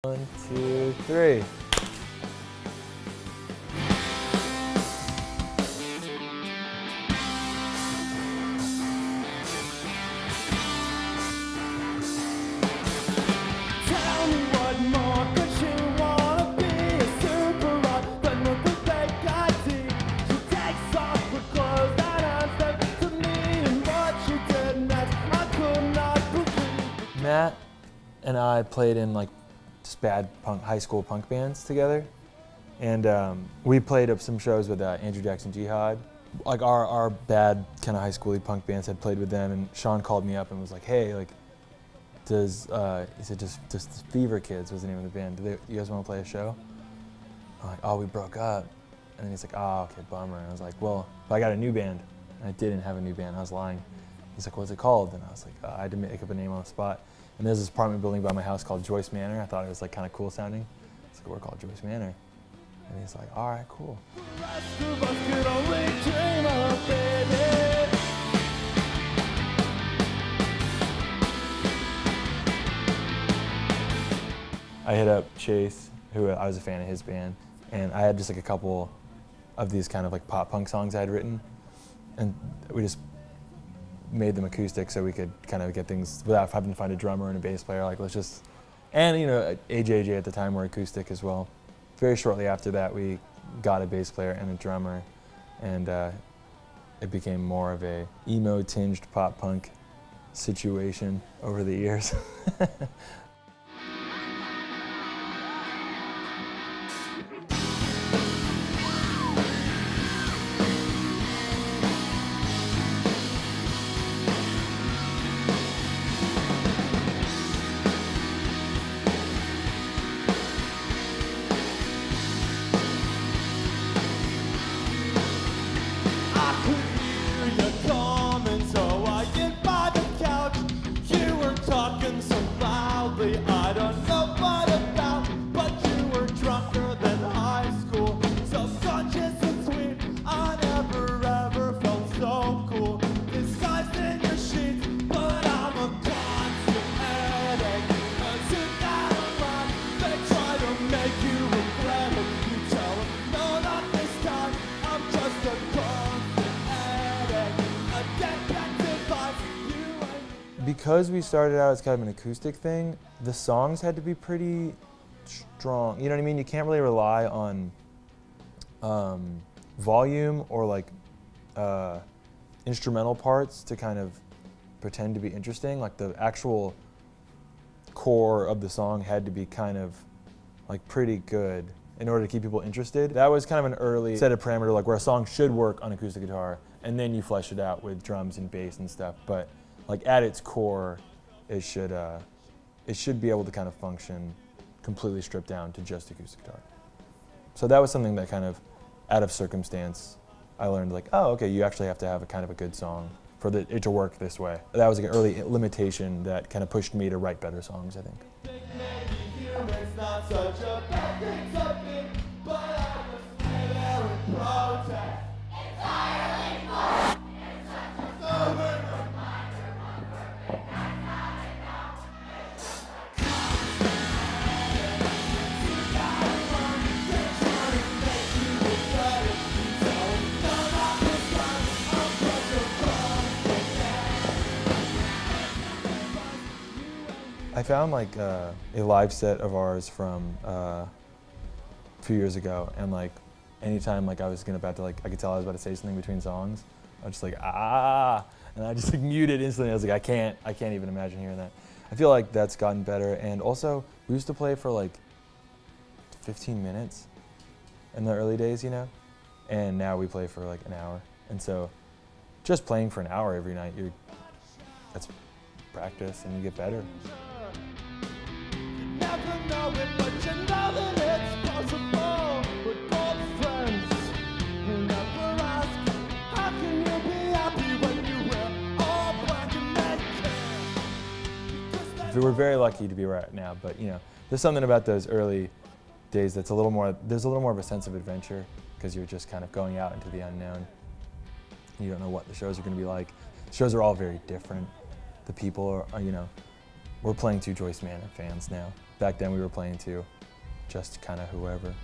1, 2, 3. Matt and I played in like just bad high school punk bands together, and we played up some shows with Andrew Jackson Jihad. Like our bad kind of high schooly punk bands had played with them, and Sean called me up and was like, "Hey, like, he said just Fever Kids was the name of the band. You guys want to play a show?" I'm like, "Oh, we broke up," and then he's like, "Oh, okay, bummer." And I was like, "Well, I got a new band." And I didn't have a new band. I was lying. He's like, "What's it called?" And I was like, "I had to make up a name on the spot." And there's this apartment building by my house called Joyce Manor. I thought it was like kind of cool sounding. It's like, we're called Joyce Manor. And he's like, all right, cool. I hit up Chase, who I was a fan of his band, and I had just like a couple of these kind of like pop punk songs I had written, and we just made them acoustic so we could kind of get things without having to find a drummer and a bass player. Like, let's just, and you know, AJJ at the time were acoustic as well. Very shortly after that, we got a bass player and a drummer, and it became more of a emo-tinged pop punk situation over the years. Because we started out as kind of an acoustic thing, the songs had to be pretty strong. You know what I mean? You can't really rely on volume or like instrumental parts to kind of pretend to be interesting. Like the actual core of the song had to be kind of like pretty good in order to keep people interested. That was kind of an early set of parameter, like where a song should work on acoustic guitar, and then you flesh it out with drums and bass and stuff. But like at its core, it should be able to kind of function completely stripped down to just acoustic guitar. So that was something that kind of, out of circumstance, I learned like, oh, okay, you actually have to have a kind of a good song for it to work this way. That was like an early limitation that kind of pushed me to write better songs, I think. I found like a live set of ours from a few years ago, and like anytime like I was about to like, I could tell I was about to say something between songs, I was just like, and I just like muted instantly. I was like, I can't even imagine hearing that. I feel like that's gotten better, and also we used to play for like 15 minutes in the early days, you know, and now we play for like an hour, and so just playing for an hour every night, that's practice, and you get better. Know it, but you know that it's possible with both friends. You never ask, how can you be happy when you wear all black and naked? We're very lucky to be right now, but you know, there's something about those early days that's there's a little more of a sense of adventure, because you're just kind of going out into the unknown. You don't know what the shows are going to be like. The shows are all very different. The people are, you know, we're playing to Joyce Manor fans now. back then we were playing to just kind of whoever.